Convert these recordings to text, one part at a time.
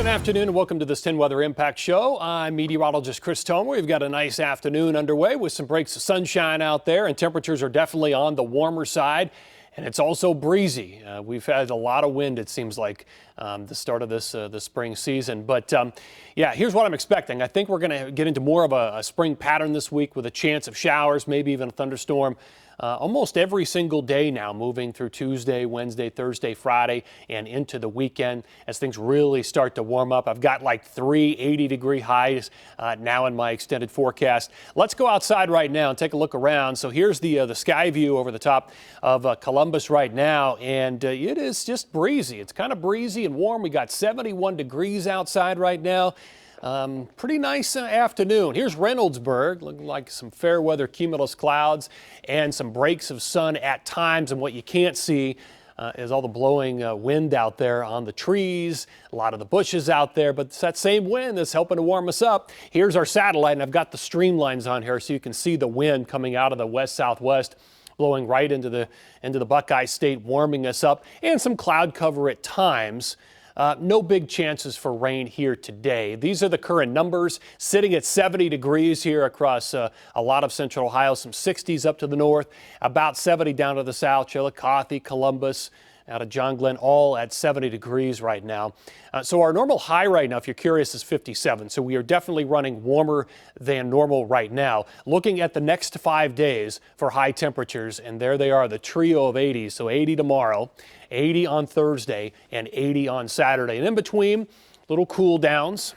Good afternoon and welcome to this 10 Weather Impact Show. I'm meteorologist Chris Tomer. We've got a nice afternoon underway with some breaks of sunshine out there, and temperatures are definitely on the warmer side. And it's also breezy. We've had a lot of wind, it seems like, the start of this spring season. But yeah, here's what I'm expecting. I think we're going to get into more of a spring pattern this week with a chance of showers, maybe even a thunderstorm. Almost every single day now, moving through Tuesday, Wednesday, Thursday, Friday, and into the weekend as things really start to warm up. I've got like 3 80-degree highs now in my extended forecast. Let's go outside right now and take a look around. So here's the sky view over the top of Columbus right now, and it is just breezy. It's kind of breezy and warm. We got 71 degrees outside right now. Pretty nice afternoon. Here's Reynoldsburg, looking like some fair weather cumulus clouds and some breaks of sun at times. And what you can't see is all the blowing wind out there on the trees, a lot of the bushes out there. But it's that same wind that's helping to warm us up. Here's our satellite, and I've got the streamlines on here so you can see the wind coming out of the west-southwest, blowing right into the Buckeye State, warming us up, and some cloud cover at times. No big chances for rain here today. These are the current numbers, sitting at 70 degrees here across a lot of central Ohio, some 60s up to the north, about 70 down to the south, Chillicothe, Columbus, out of John Glenn, all at 70 degrees right now. So our normal high right now, if you're curious, is 57. So we are definitely running warmer than normal right now. Looking at the next 5 days for high temperatures, and there they are, the trio of 80s. So 80 tomorrow, 80 on Thursday, and 80 on Saturday. And in between, little cool downs.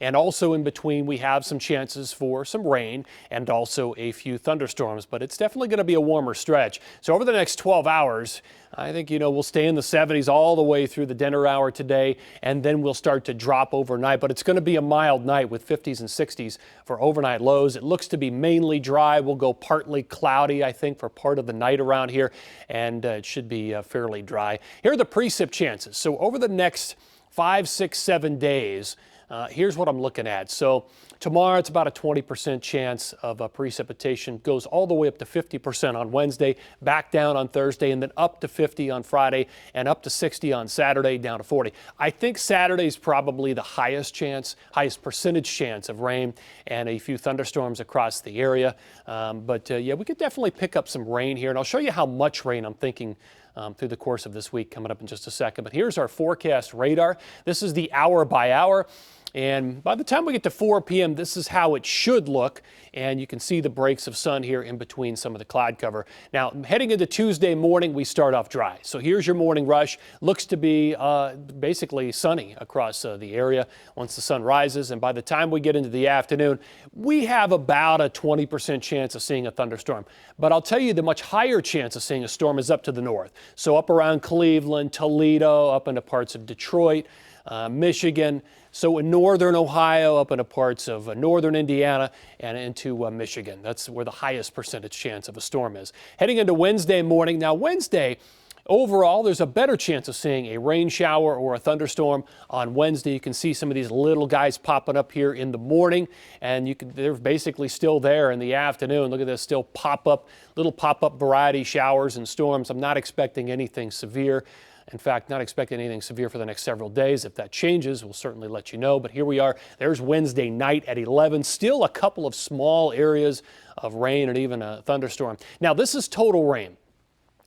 And also in between, we have some chances for some rain and also a few thunderstorms, but it's definitely going to be a warmer stretch. So over the next 12 hours, I think, we'll stay in the 70s all the way through the dinner hour today, and then we'll start to drop overnight. But it's going to be a mild night with 50s and 60s for overnight lows. It looks to be mainly dry. We'll go partly cloudy, I think, for part of the night around here, and it should be fairly dry. Here are the precip chances. So over the next 5, 6, 7 days, here's what I'm looking at. So tomorrow it's about a 20% chance of precipitation, goes all the way up to 50% on Wednesday, back down on Thursday, and then up to 50 on Friday, and up to 60 on Saturday, down to 40. I think Saturday's probably the highest percentage chance of rain and a few thunderstorms across the area. Yeah, we could definitely pick up some rain here, and I'll show you how much rain I'm thinking through the course of this week coming up in just a second. But here's our forecast radar. This is the hour by hour. And by the time we get to 4 p.m., this is how it should look. And you can see the breaks of sun here in between some of the cloud cover. Now, heading into Tuesday morning, we start off dry. So here's your morning rush. Looks to be basically sunny across the area once the sun rises. And by the time we get into the afternoon, we have about a 20% chance of seeing a thunderstorm. But I'll tell you, the much higher chance of seeing a storm is up to the north. So up around Cleveland, Toledo, up into parts of Detroit, Michigan. So in northern Ohio, up into parts of northern Indiana and into Michigan. That's where the highest percentage chance of a storm is. Heading into Wednesday morning. Now Wednesday, overall, there's a better chance of seeing a rain shower or a thunderstorm on Wednesday. You can see some of these little guys popping up here in the morning, and they're basically still there in the afternoon. Look at this, still little pop-up variety showers and storms. I'm not expecting anything severe. In fact, not expecting anything severe for the next several days. If that changes, we'll certainly let you know. But here we are. There's Wednesday night at 11. Still a couple of small areas of rain and even a thunderstorm. Now, this is total rain,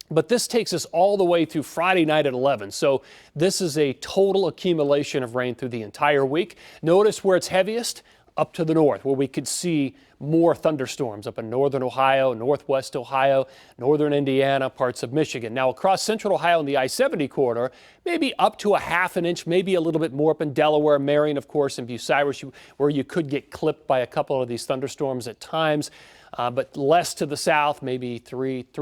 but this takes us all the way through Friday night at 11. So this is a total accumulation of rain through the entire week. Notice where it's heaviest, up to the north, where we could see more thunderstorms up in northern Ohio, northwest Ohio, northern Indiana, parts of Michigan. Now across central Ohio in the I-70 corridor, maybe up to a half an inch, maybe a little bit more up in Delaware, Marion, of course, and Bucyrus, where you could get clipped by a couple of these thunderstorms at times. But less to the south, maybe 3/10,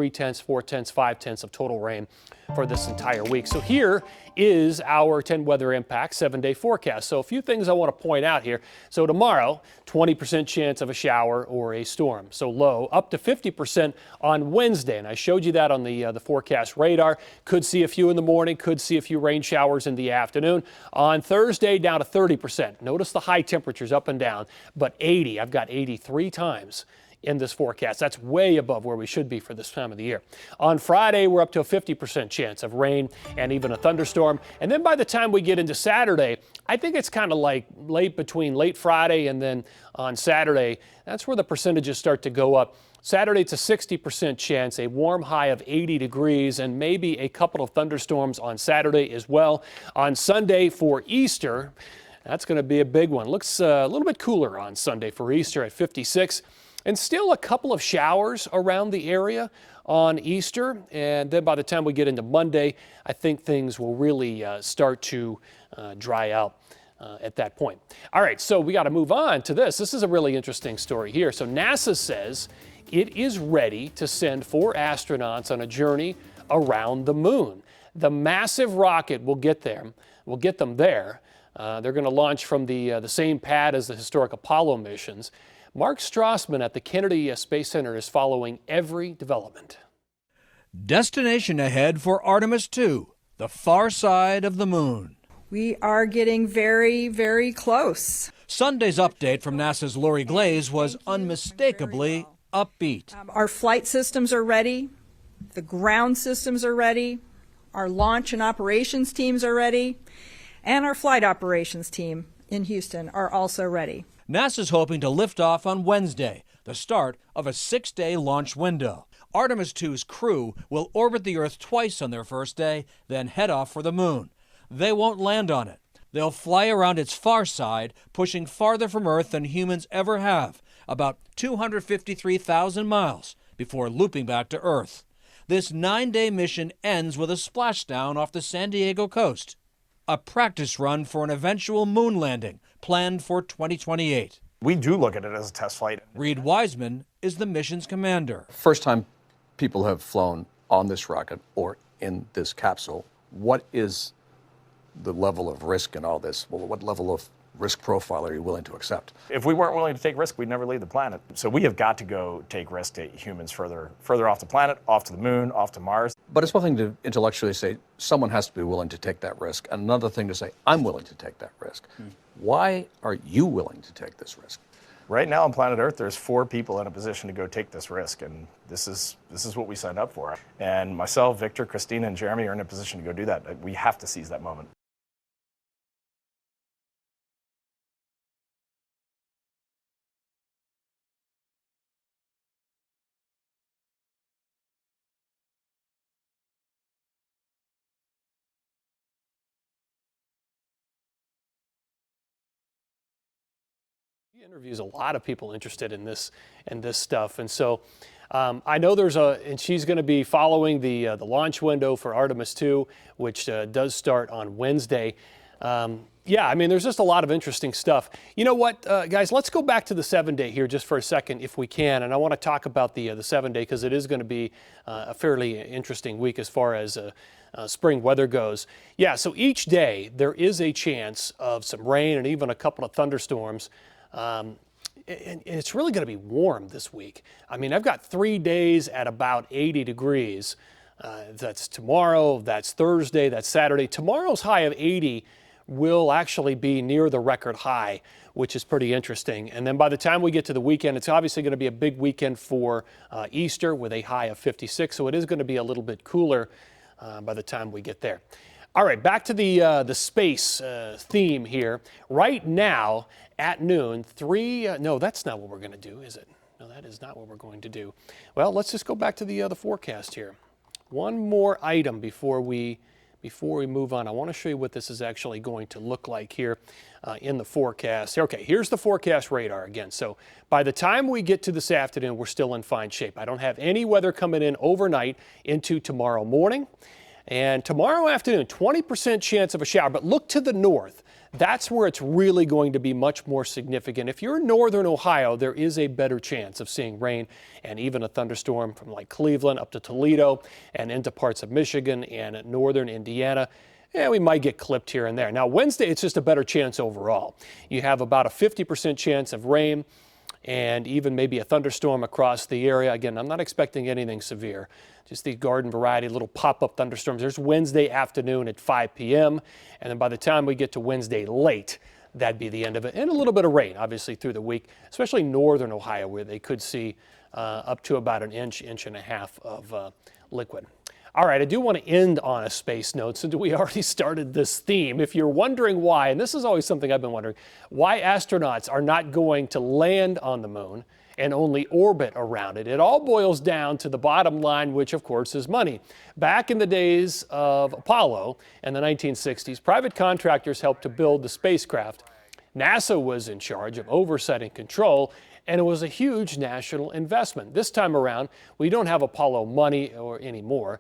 4/10, 5/10 of total rain for this entire week. So here is our 10 weather impact 7-day forecast. So a few things I want to point out here. So tomorrow, 20% chance of a shower or a storm. So low, up to 50% on Wednesday. And I showed you that on the forecast radar. Could see a few in the morning, could see a few rain showers in the afternoon. On Thursday, down to 30%. Notice the high temperatures up and down, but 80, I've got 80 3 times in this forecast. That's way above where we should be for this time of the year. On Friday, we're up to a 50% chance of rain and even a thunderstorm. And then by the time we get into Saturday, I think it's kind of like between late Friday and then on Saturday, that's where the percentages start to go up. Saturday, it's a 60% chance, a warm high of 80 degrees, and maybe a couple of thunderstorms on Saturday as well. On Sunday for Easter, that's going to be a big one. Looks a little bit cooler on Sunday for Easter at 56, and still a couple of showers around the area on Easter. And then by the time we get into Monday, I think things will really start to dry out at that point. All right, so we got to move on to this. This is a really interesting story here. So NASA says it is ready to send 4 astronauts on a journey around the moon. The massive rocket will get them there. They're going to launch from the same pad as the historic Apollo missions. Mark Strassman at the Kennedy Space Center is following every development. Destination ahead for Artemis II, the far side of the moon. We are getting very, very close. Sunday's update from NASA's Lori Glaze was unmistakably upbeat. Our flight systems are ready. The ground systems are ready. Our launch and operations teams are ready. And our flight operations team in Houston are also ready. NASA's hoping to lift off on Wednesday, the start of a 6-day launch window. Artemis II's crew will orbit the Earth twice on their first day, then head off for the moon. They won't land on it. They'll fly around its far side, pushing farther from Earth than humans ever have, about 253,000 miles, before looping back to Earth. This 9-day mission ends with a splashdown off the San Diego coast, a practice run for an eventual moon landing planned for 2028. We do look at it as a test flight. Reed Wiseman is the mission's commander. First time people have flown on this rocket or in this capsule, what is the level of risk in all this? Well, what level of risk profile are you willing to accept? If we weren't willing to take risk, we'd never leave the planet. So we have got to go take risks to humans further off the planet, off to the moon, off to Mars. But it's one thing to intellectually say someone has to be willing to take that risk, and another thing to say I'm willing to take that risk. Why are you willing to take this risk? Right now on planet Earth, there's 4 people in a position to go take this risk, and this is what we signed up for. And myself, Victor, Christina, and Jeremy are in a position to go do that. We have to seize that moment. He interviews a lot of people interested in this stuff, and so I know and she's going to be following the launch window for Artemis II, which does start on Wednesday. Yeah, I mean, there's just a lot of interesting stuff. You know what, guys? Let's go back to the 7-day here just for a second, if we can, and I want to talk about the 7-day because it is going to be a fairly interesting week as far as spring weather goes. Yeah, so each day there is a chance of some rain and even a couple of thunderstorms. And it's really going to be warm this week. I mean, I've got 3 days at about 80 degrees. That's tomorrow, that's Thursday, that's Saturday. Tomorrow's high of 80 will actually be near the record high, which is pretty interesting. And then by the time we get to the weekend, it's obviously going to be a big weekend for Easter with a high of 56. So it is going to be a little bit cooler by the time we get there. All right, back to the space theme here. Right now at noon, no, that's not what we're going to do, is it? No, that is not what we're going to do. Well, let's just go back to the forecast here. One more item before we move on. I want to show you what this is actually going to look like here in the forecast. Okay, here's the forecast radar again. So by the time we get to this afternoon, we're still in fine shape. I don't have any weather coming in overnight into tomorrow morning. And tomorrow afternoon, 20% chance of a shower, but look to the north. That's where it's really going to be much more significant. If you're in northern Ohio, there is a better chance of seeing rain and even a thunderstorm from like Cleveland up to Toledo and into parts of Michigan and northern Indiana. Yeah, we might get clipped here and there. Now, Wednesday, it's just a better chance overall. You have about a 50% chance of rain and even maybe a thunderstorm across the area. Again, I'm not expecting anything severe. Just these garden variety little pop-up thunderstorms. There's Wednesday afternoon at 5 p.m. And then by the time we get to Wednesday late, that'd be the end of it. And a little bit of rain, obviously, through the week, especially northern Ohio, where they could see up to about an inch, inch and a half of liquid. All right, I do want to end on a space note, since we already started this theme. If you're wondering why, and this is always something I've been wondering, why astronauts are not going to land on the moon and only orbit around it, it all boils down to the bottom line, which of course is money. Back in the days of Apollo in the 1960s, private contractors helped to build the spacecraft. NASA was in charge of oversight and control, and it was a huge national investment. This time around, we don't have Apollo money anymore.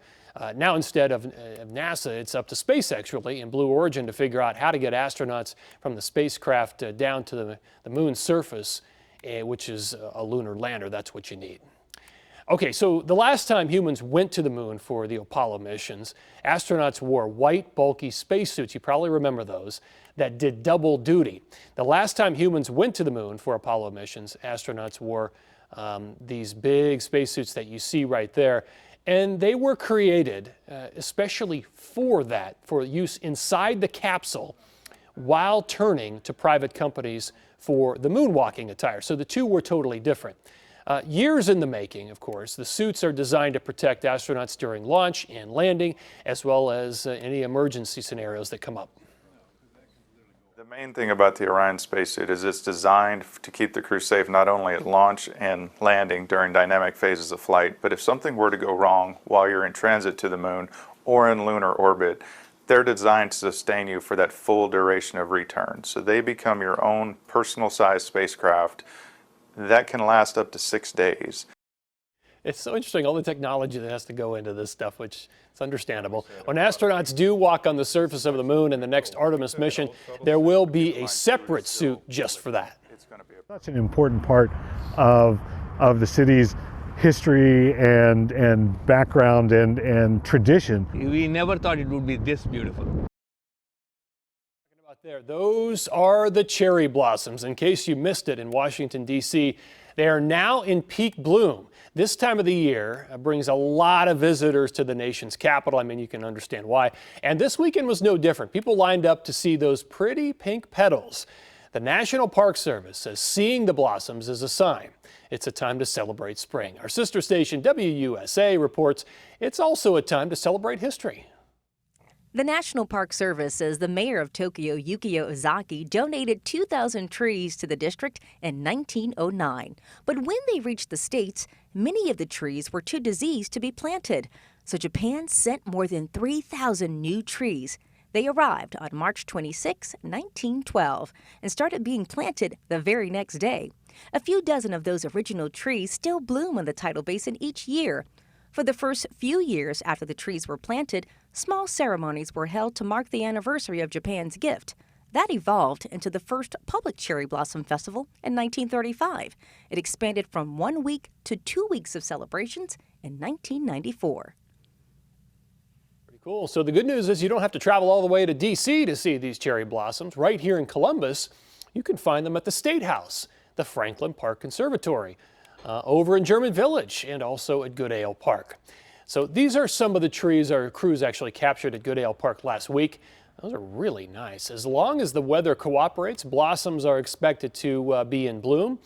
Now, instead of NASA, it's up to SpaceX, really, and Blue Origin to figure out how to get astronauts from the spacecraft down to the moon's surface, which is a lunar lander. That's what you need. Okay, so the last time humans went to the moon for the Apollo missions, astronauts wore white, bulky spacesuits. You probably remember those, that did double duty. The last time humans went to the moon for Apollo missions, astronauts wore these big spacesuits that you see right there. And they were created especially for that, for use inside the capsule while turning to private companies for the moonwalking attire. So the two were totally different. Years in the making, of course. The suits are designed to protect astronauts during launch and landing, as well as any emergency scenarios that come up. The main thing about the Orion spacesuit is it's designed to keep the crew safe not only at launch and landing during dynamic phases of flight, but if something were to go wrong while you're in transit to the moon or in lunar orbit, they're designed to sustain you for that full duration of return. So they become your own personal-sized spacecraft that can last up to 6 days. It's so interesting, all the technology that has to go into this stuff, which is understandable. When astronauts do walk on the surface of the moon in the next Artemis mission, there will be a separate suit just for that. Such an important part of the city's history and background and tradition. We never thought it would be this beautiful. There, those are the cherry blossoms. In case you missed it in Washington, D.C., they are now in peak bloom. This time of the year brings a lot of visitors to the nation's capital. I mean, you can understand why. And this weekend was no different. People lined up to see those pretty pink petals. The National Park Service says seeing the blossoms is a sign it's a time to celebrate spring. Our sister station, WUSA, reports it's also a time to celebrate history. The National Park Service says the mayor of Tokyo, Yukio Ozaki, donated 2,000 trees to the district in 1909. But when they reached the States, many of the trees were too diseased to be planted. So Japan sent more than 3,000 new trees. They arrived on March 26, 1912, and started being planted the very next day. A few dozen of those original trees still bloom in the tidal basin each year. For the first few years after the trees were planted, small ceremonies were held to mark the anniversary of Japan's gift. That evolved into the first public cherry blossom festival in 1935. It expanded from 1 week to 2 weeks of celebrations in 1994. Pretty cool. So the good news is you don't have to travel all the way to D.C. to see these cherry blossoms. Right here in Columbus, you can find them at the State House, the Franklin Park Conservatory, over in German Village, and also at Goodale Park. So these are some of the trees our crews actually captured at Goodale Park last week. Those are really nice. As long as the weather cooperates, blossoms are expected to be in bloom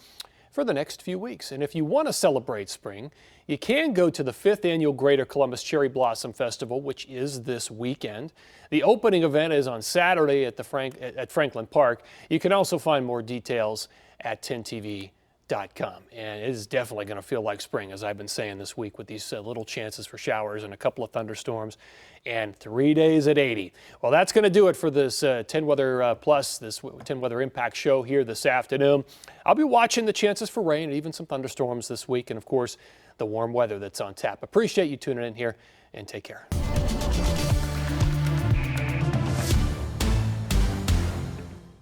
for the next few weeks. And if you want to celebrate spring, you can go to the 5th Annual Greater Columbus Cherry Blossom Festival, which is this weekend. The opening event is on Saturday at Franklin Park. You can also find more details at 10TV.com. And it is definitely going to feel like spring, as I've been saying this week, with these little chances for showers and a couple of thunderstorms, and 3 days at 80. Well, that's going to do it for this 10 Weather Plus, this 10 Weather Impact show here this afternoon. I'll be watching the chances for rain and even some thunderstorms this week, and of course, the warm weather that's on tap. Appreciate you tuning in here, and take care.